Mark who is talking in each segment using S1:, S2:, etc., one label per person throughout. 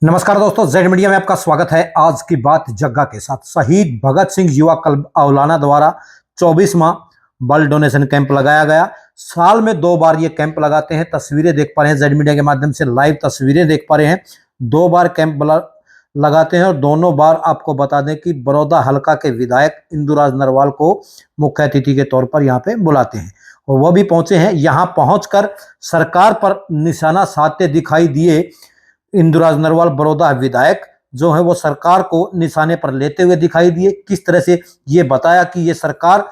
S1: नमस्कार दोस्तों, Z media में आपका स्वागत है। आज की बात जग्गा के साथ। शहीद भगत सिंह युवा क्लब औलाना द्वारा 24वां ब्लड डोनेशन कैंप लगाया गया। साल में 2 बार ये कैंप लगाते हैं। तस्वीरें देख पा रहे हैं, जेड मीडिया के माध्यम से लाइव तस्वीरें देख पा रहे हैं। 2 बार कैंप लगाते हैं और दोनों बार आपको बता दें कि बड़ौदा हलका के विधायक इंदुराज नरवाल को मुख्य अतिथि के तौर पर यहाँ पे बुलाते हैं और वह भी पहुंचे हैं। यहाँ पहुंचकर सरकार पर निशाना साधते दिखाई दिए। इंदुराज नरवाल बड़ौदा विधायक जो है वो सरकार को निशाने पर लेते हुए दिखाई दिए। किस तरह से ये बताया कि ये सरकार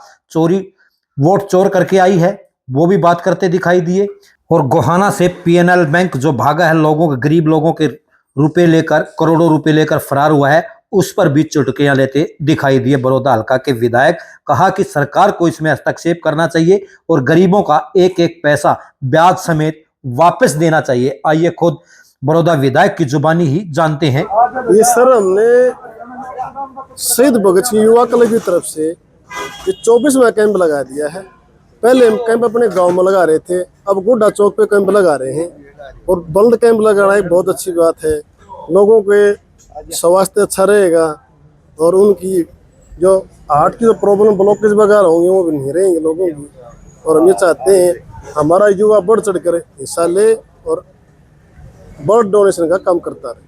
S1: वोट चोर करके आई है, वो भी बात करते दिखाई दिए। और गोहाना से पीएनएल बैंक जो भागा है, लोगों के, गरीब लोगों के रुपए लेकर, करोड़ों रुपए लेकर फरार हुआ है, उस पर भी चुटकियां लेते दिखाई दिए बड़ौदा हल्का के विधायक। कहा कि सरकार को इसमें हस्तक्षेप करना चाहिए और गरीबों का एक एक पैसा ब्याज समेत वापस देना चाहिए। आइए खुद बड़ौदा विधायक की जुबानी ही जानते हैं।
S2: ये सर, हमने शहीद भगत सिंह युवा क्लब की तरफ से ये 24वां कैंप लगा दिया है। पहले हम कैंप अपने गांव में लगा रहे थे, अब गुड्डा चौक पे कैंप लगा रहे हैं और ब्लड कैंप लगाना एक बहुत अच्छी बात है। लोगों के स्वास्थ्य अच्छा रहेगा और उनकी जो हार्ट की जो प्रॉब्लम, ब्लॉकेज वगैरह होंगे वो भी नहीं रहेंगे लोगों की। और हम ये चाहते हैं हमारा युवा बढ़ चढ़ कर हिस्सा ले और ब्लड डोनेशन का काम करता रहे।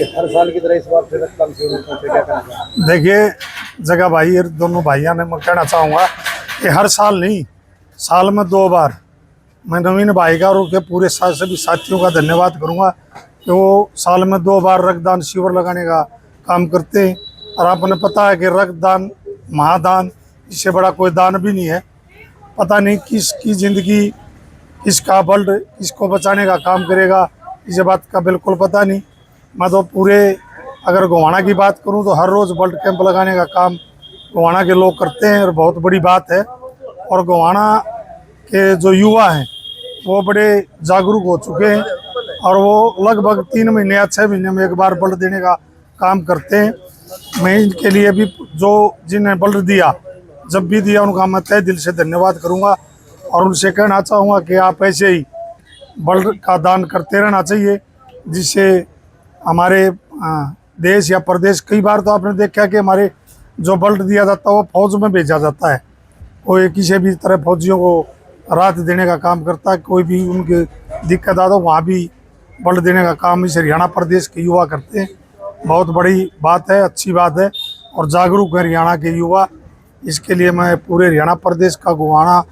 S3: हर साल की तरह इस बार फिर रक्तदान शिविर क्या करना?
S4: देखिए जगह भाई, दोनों भाइयों ने मैं कहना चाहूँगा कि हर साल नहीं, साल में 2 बार मैं नवीन भाई का और उनके पूरे सभी साथियों का धन्यवाद करूँगा कि वो साल में 2 बार रक्तदान शिविर लगाने का काम करते हैं। और आपने पता है कि रक्तदान महादान, इससे बड़ा कोई दान भी नहीं है। पता नहीं किसकी ज़िंदगी, किसका ब्लड किसको बचाने का काम करेगा, इस बात का बिल्कुल पता नहीं। मैं तो पूरे, अगर गोहाना की बात करूं तो हर रोज़ ब्लड कैंप लगाने का काम गोहाना के लोग करते हैं और बहुत बड़ी बात है। और गोहाना के जो युवा हैं वो बड़े जागरूक हो चुके हैं और वो लगभग 3 महीने या 6 महीने में एक बार ब्लड देने का काम करते हैं। मैं इनके लिए भी, जो जिन्हें ब्लड दिया, जब भी दिया, उनका मैं तहे दिल से धन्यवाद करूँगा और उनसे कहना चाहूँगा कि आप ऐसे ही ब्लड का दान करते रहना चाहिए, जिससे हमारे देश या प्रदेश, कई बार तो आपने देखा कि हमारे जो ब्लड दिया जाता है वो फौज में भेजा जाता है। कोई किसी भी तरह फौजियों को राहत देने का काम करता है, कोई भी उनके दिक्कत आता है वहाँ भी ब्लड देने का काम इस हरियाणा प्रदेश के युवा करते हैं। बहुत बड़ी बात है, अच्छी बात है और जागरूक है हरियाणा के युवा। इसके लिए मैं पूरे हरियाणा प्रदेश का, गोहाना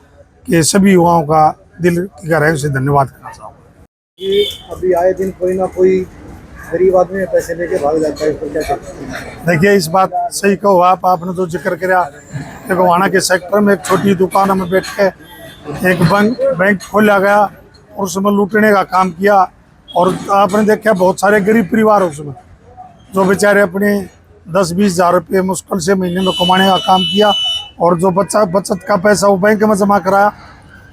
S4: के सभी युवाओं का दिल की गहराई से धन्यवाद करना चाहूँगा।
S3: कि अभी आए दिन कोई ना कोई गरीब आदमी पैसे लेके भाग जाता है, इसको क्या कहते हैं?
S4: देखिए, इस बात सही कहो आपने जो जिक्र किया कि गोहाना के सेक्टर में एक छोटी दुकान में बैठ के एक बैंक खोला गया और उसमें लूटने का काम किया। और आपने देखा बहुत सारे गरीब परिवार उसमें, जो बेचारे अपने 10-20 हज़ार रुपये मुश्किल से महीने में कमाने का काम किया और जो बचत का पैसा वो बैंक में जमा कराया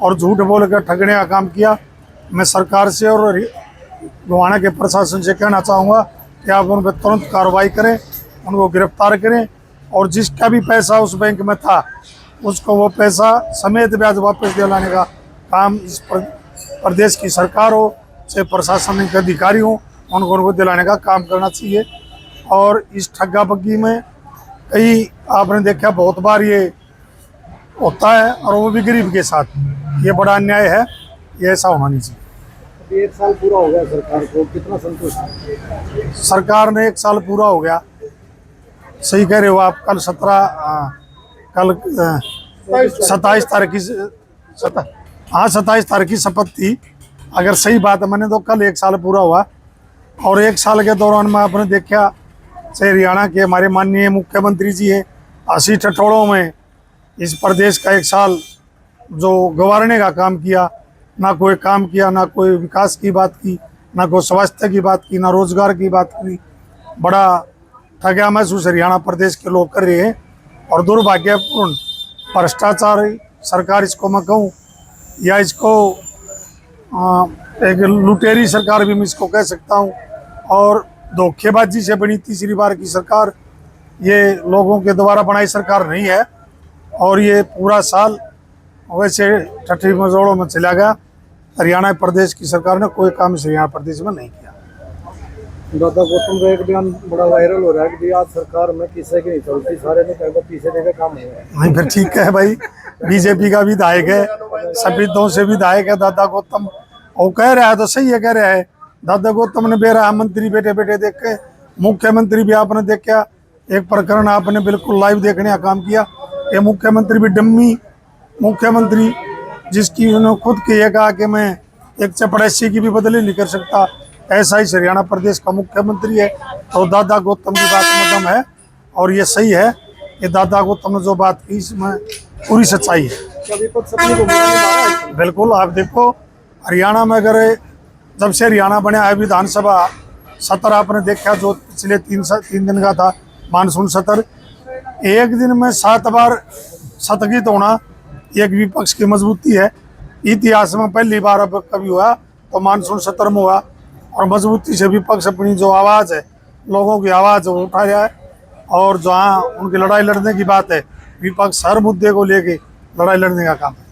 S4: और झूठ बोल कर ठगने का काम किया। मैं सरकार से और गोहाना के प्रशासन से कहना चाहूँगा कि आप उन पर तुरंत कार्रवाई करें, उनको गिरफ्तार करें और जिसका भी पैसा उस बैंक में था उसको वो पैसा समेत ब्याज वापस दिलाने का काम इस प्रदेश की सरकार हो, चाहे प्रशासनिक अधिकारी हो, उनको दिलाने का काम करना चाहिए। और इस ठग्गा बग्गी में कई, आपने देखा बहुत बार ये होता है और वो भी गरीब के साथ, ये बड़ा अन्याय है, ये ऐसा होना नहीं चाहिए।
S3: अभी 1 साल पूरा हो गया सरकार को, कितना संतुष्ट है?
S4: सरकार ने 1 साल पूरा हो गया, सही कह रहे हो आप। कल 27 तारीख की 27 तारीख की शपथ थी, अगर सही बात है। मैंने तो कल 1 साल पूरा हुआ और 1 साल के दौरान में आपने देखा, से हरियाणा के हमारे माननीय मुख्यमंत्री जी है, 80 ठठोड़ों में इस प्रदेश का 1 साल जो गंवारने का काम किया, ना कोई काम किया, ना कोई विकास की बात की, ना कोई स्वास्थ्य की बात की, ना रोजगार की बात की। बड़ा ठगा महसूस हरियाणा प्रदेश के लोग कर रहे हैं और दुर्भाग्यपूर्ण भ्रष्टाचार सरकार इसको मैं कहूँ, या इसको एक लुटेरी सरकार भी मैं इसको कह सकता हूँ। और धोखेबाजी से बनी तीसरी बार की सरकार, ये लोगों के द्वारा बनाई सरकार नहीं है। और ये पूरा साल वैसे ठट्ठी मजोड़ों में चला गया हरियाणा प्रदेश की सरकार ने कोई काम इस हरियाणा प्रदेश में नहीं किया।
S3: दादा गौतम का एक बयान बड़ा वायरल हो रहा है कि आज सरकार में किसी की नहीं चलती, सारे ने कहा पीछे देकर काम हो रहा है।
S4: नहीं फिर ठीक है भाई, बीजेपी का विधायक है, सफेदों से विधायक है दादा गौतम, और कह रहा है तो सही है, कह रहा है। दादा गौतम ने बेरा मंत्री बैठे बैठे देख के, मुख्यमंत्री भी आपने देखा, एक प्रकरण आपने बिल्कुल लाइव देखने का काम किया। ये मुख्यमंत्री भी डम्मी मुख्यमंत्री, जिसकी उन्होंने खुद के ये कहा कि मैं एक चपड़ेसी की भी बदली नहीं कर सकता, ऐसा ही हरियाणा प्रदेश का मुख्यमंत्री है। तो दादा गौतम की बात में दम है, और ये सही है कि दादा गौतम ने जो बात की इसमें पूरी सच्चाई है।
S3: क्या विपक्ष अपनी भूमिका निभा रहा है?
S4: बिल्कुल, आप देखो हरियाणा में अगर जब से हरियाणा बना है विधानसभा सत्र आपने देखा, जो पिछले तीन दिन का था मानसून सत्र, एक दिन में 7 बार स्थगित होना एक विपक्ष की मजबूती है। इतिहास में पहली बार अब कभी हुआ तो मानसून सत्र में हुआ, और मजबूती से विपक्ष अपनी जो आवाज़ है, लोगों की आवाज़ वो उठा रहा है। और जहाँ उनकी लड़ाई लड़ने की बात है, विपक्ष हर मुद्दे को लेके लड़ाई लड़ने का काम है।